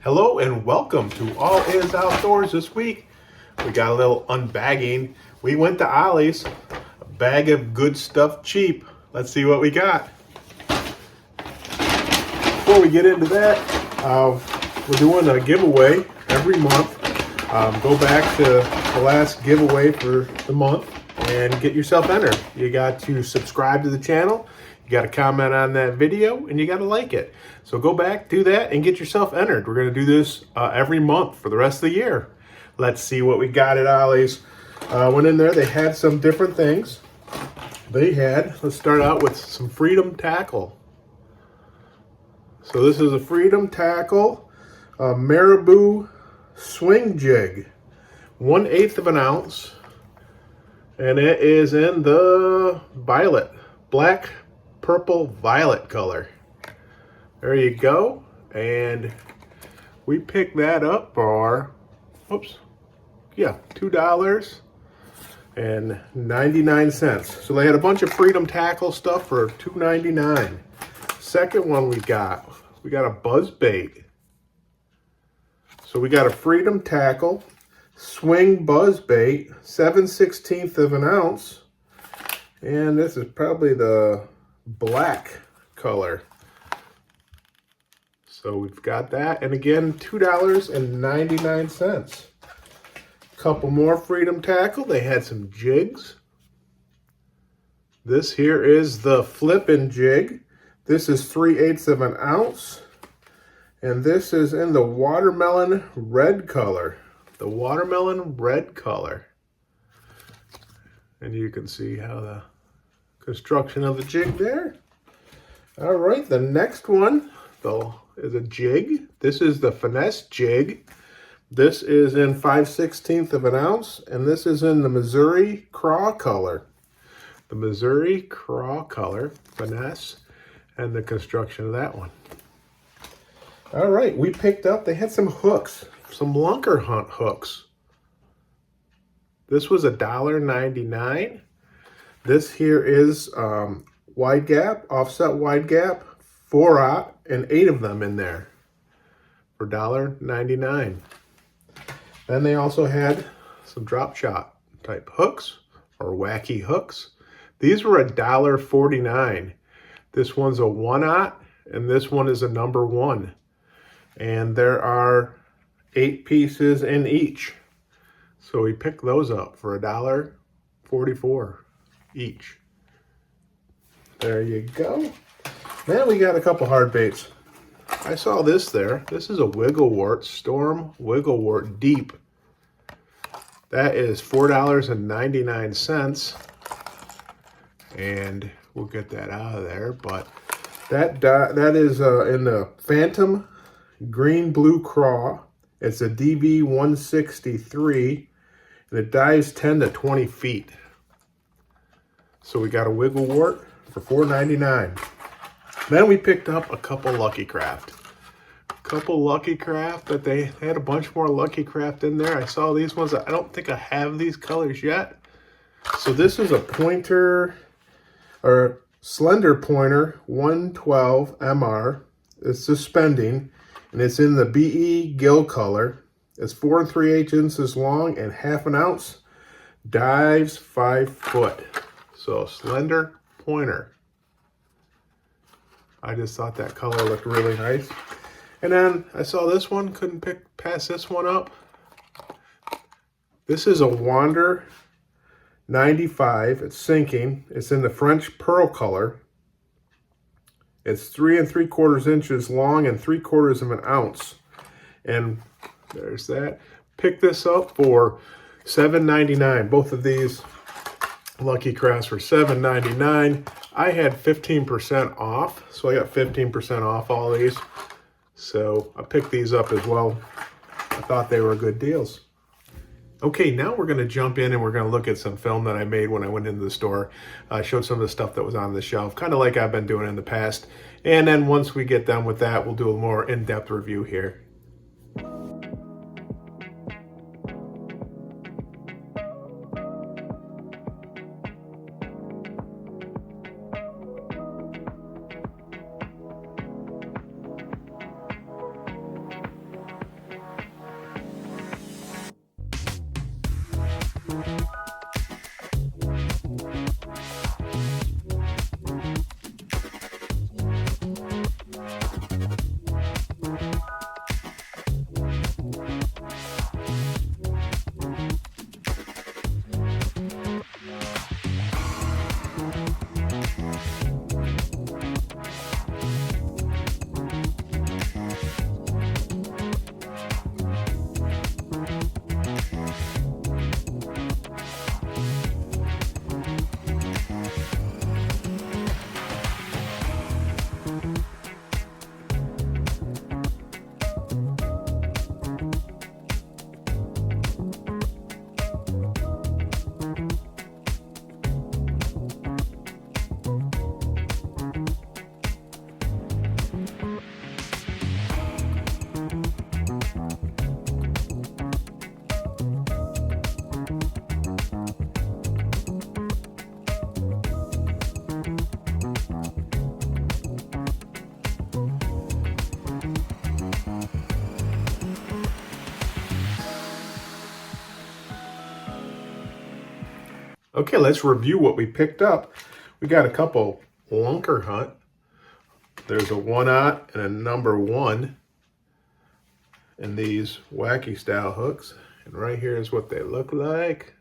Hello and welcome to All Is Outdoors. This week we got a little unbagging. We went to Ollie's, a bag of good stuff cheap. Let's see what we got. Before we get into that, we're doing a giveaway every month. Go back to the last giveaway for the month and get yourself entered. You got to subscribe to the channel, you got to comment on that video, and you got to like it. So go back, do that, and get yourself entered. We're going to do this every month for the rest of the year. Let's see what we got at Ollie's. Went in there, they had some different things. Let's start out with some Freedom Tackle. So this is a Freedom Tackle Marabou swing jig, 1/8 of an ounce, and it is in the black, purple, violet color. There you go, and we picked that up for, $2.99. So they had a bunch of Freedom Tackle stuff for $2.99. Second one we got a buzz bait. So we got a Freedom Tackle swing buzz bait, 7/16 of an ounce, and this is probably the black color. So we've got that, and again, $2.99. Couple more Freedom Tackle. They had some jigs. This here is the flippin' jig. This is 3/8 of an ounce, and this is in the watermelon red color. The watermelon red color. And you can see how the construction of the jig there. All right, the next one though is a jig. This is the Finesse jig. This is in 5/16 of an ounce, and this is in the Missouri Craw color. The Missouri Craw color, Finesse, and the construction of that one. All right, we picked up, they had some hooks, some Lunkerhunt hooks. This was $1.99. This here is wide gap, offset wide gap, 4/0, and 8 of them in there for $1.99. Then they also had some drop shot type hooks or wacky hooks. These were $1.49. This one's a 1/0, and this one is a number 1. And there are 8 pieces in each. So we picked those up for $1.44 each. There you go. Then we got a couple hard baits. I saw this there. This is a Wart, Storm Wart Deep. That is $4.99. And we'll get that out of there. But that is in the Phantom Green Blue Craw. It's a DV 163, and it dives 10 to 20 feet. So we got a Wart for $4.99. Then we picked up a couple Lucky Craft. That they had a bunch more Lucky Craft in there. I saw these ones. I don't think I have these colors yet. So this is a pointer, or Slender pointer, 112 MR. It's suspending, and it's in the BE Gill color. It's 4 3/8 inches long and 1/2 ounce. Dives 5 foot. So Slender pointer. I just thought that color looked really nice. And then I saw this one, couldn't pass this one up. This is a Wander 95. It's sinking. It's in the French pearl color. It's 3 3/4 inches long and 3/4 of an ounce. And there's that. Picked this up for $7.99. Both of these Lucky Crafts were $7.99. I had 15% off, so I got 15% off all these. So I picked these up as well. I thought they were good deals. Okay, now we're going to jump in and we're going to look at some film that I made when I went into the store. I showed some of the stuff that was on the shelf, kind of like I've been doing in the past. And then once we get done with that, we'll do a more in-depth review here. Okay, let's review what we picked up. We got a couple Lunkerhunt. There's a 1/0 and a number 1 in these wacky style hooks. And right here is what they look like.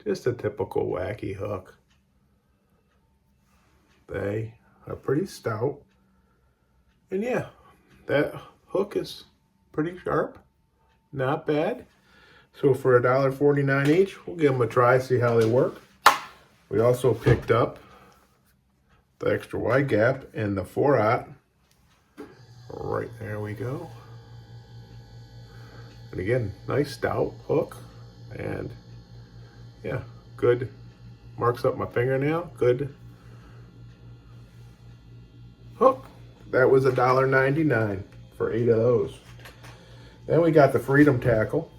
Just a typical wacky hook. They are pretty stout. And yeah, that hook is pretty sharp. Not bad. So for $1.49 each, we'll give them a try, see how they work. We also picked up the extra wide gap and the 4/0. Right there we go. And again, nice stout hook. And yeah, good. Marks up my fingernail. Good hook. That was $1.99 for 8 of those. Then we got the Freedom Tackle.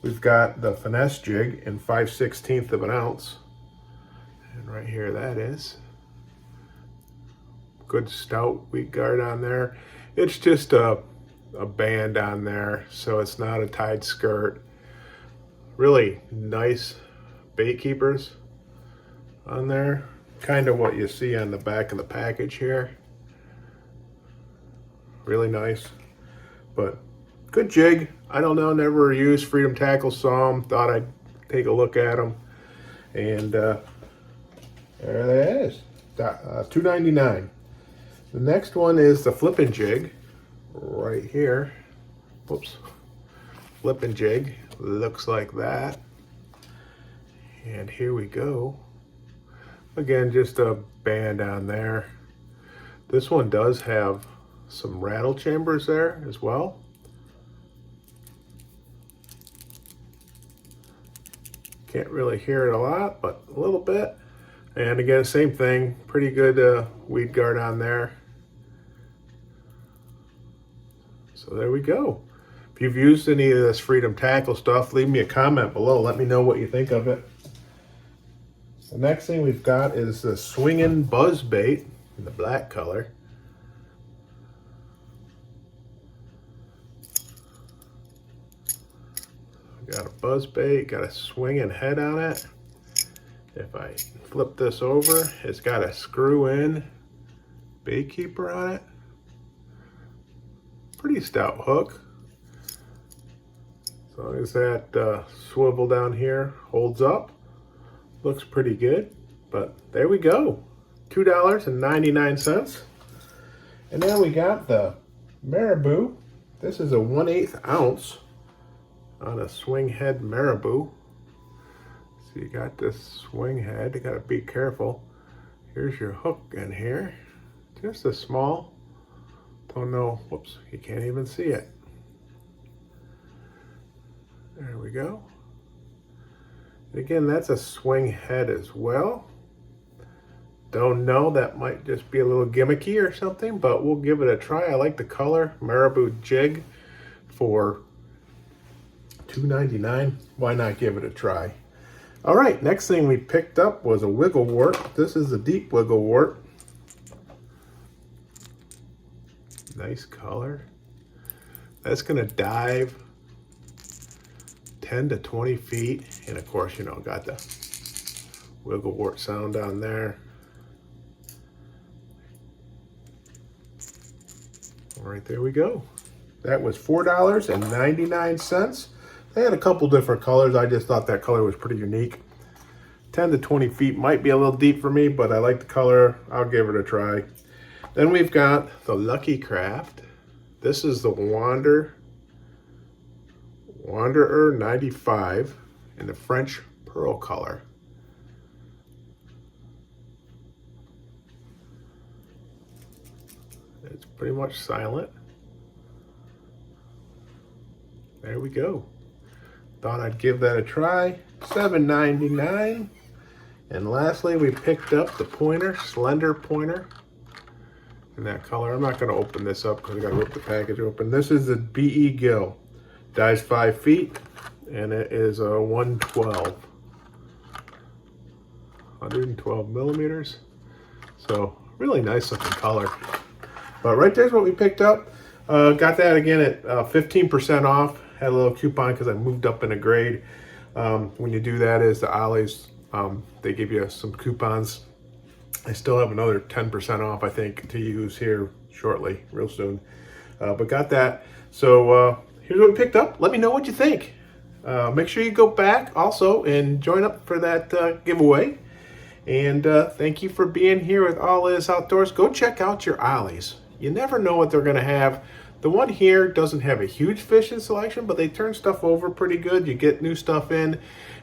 We've got the Finesse jig in 5/16 of an ounce. And right here that is. Good stout wheat guard on there. It's just a band on there, so it's not a tied skirt. Really nice bait keepers on there. Kind of what you see on the back of the package here. Really nice, but good jig. I don't know, never used Freedom Tackle, saw them, thought I'd take a look at them. And there that is, $2.99. The next one is the flipping jig, right here. Whoops, flipping jig, looks like that. And here we go. Again, just a band on there. This one does have some rattle chambers there as well. Can't really hear it a lot, but a little bit. And again, same thing, pretty good weed guard on there. So there we go. If you've used any of this Freedom Tackle stuff, leave me a comment below. Let me know what you think of it. The next thing we've got is the swinging buzz bait in the black color. Got a buzz bait, got a swinging head on it. If I flip this over, it's got a screw in bait keeper on it. Pretty stout hook. As long as that swivel down here holds up, looks pretty good. But there we go, $2.99. And now we got the Marabou. This is a 1/8 ounce on a swing head Marabou. So you got this swing head, you gotta be careful. Here's your hook in here. Just a small, don't know, whoops, you can't even see it. There we go. Again, that's a swing head as well. Don't know, that might just be a little gimmicky or something, but we'll give it a try. I like the color. Marabou jig for $2.99. Why not give it a try? All right, next thing we picked up was a wiggle wart. This is a deep wiggle wart. Nice color. That's gonna dive 10 to 20 feet. And of course, you know, got the wiggle wart sound on there. All right, there we go. That was $4.99. They had a couple different colors. I just thought that color was pretty unique. 10 to 20 feet might be a little deep for me, but I like the color. I'll give it a try. Then we've got the Lucky Craft. This is the Wanderer 95 in the French pearl color. It's pretty much silent. There we go. Thought I'd give that a try. $7.99. And lastly, we picked up the pointer, Slender pointer in that color. I'm not going to open this up because I got to rip the package open. This is the BE Gill. Dies 5 feet, and it is a 112 millimeters. So really nice looking color. But right there's what we picked up. Got that again at 15% off. Had a little coupon because I moved up in a grade. When you do that, is the Ollies. They give you some coupons. I still have another 10% off, I think, to use here shortly, real soon. But got that. So here's what we picked up. Let me know what you think. Make sure you go back also and join up for that giveaway. And thank you for being here with Ollies Outdoors. Go check out your Ollies. You never know what they're going to have. The one here doesn't have a huge fishing selection, but they turn stuff over pretty good. You get new stuff in,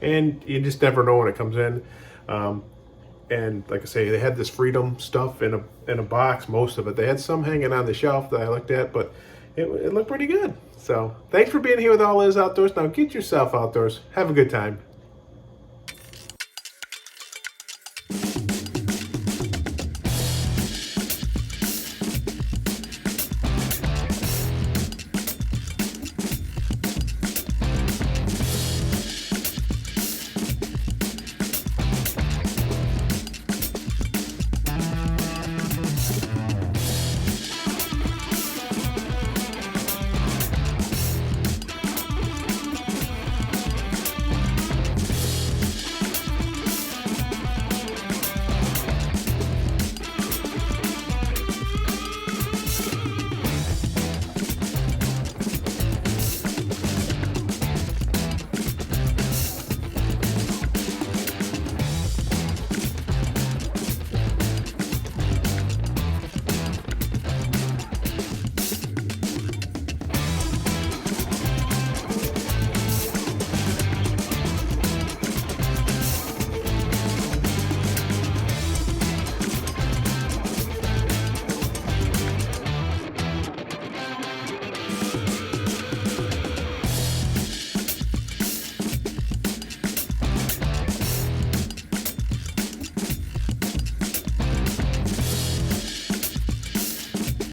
and you just never know when it comes in. And like I say, they had this Freedom stuff in a box, most of it. They had some hanging on the shelf that I looked at, but it looked pretty good. So thanks for being here with Ollies Outdoors. Now get yourself outdoors. Have a good time.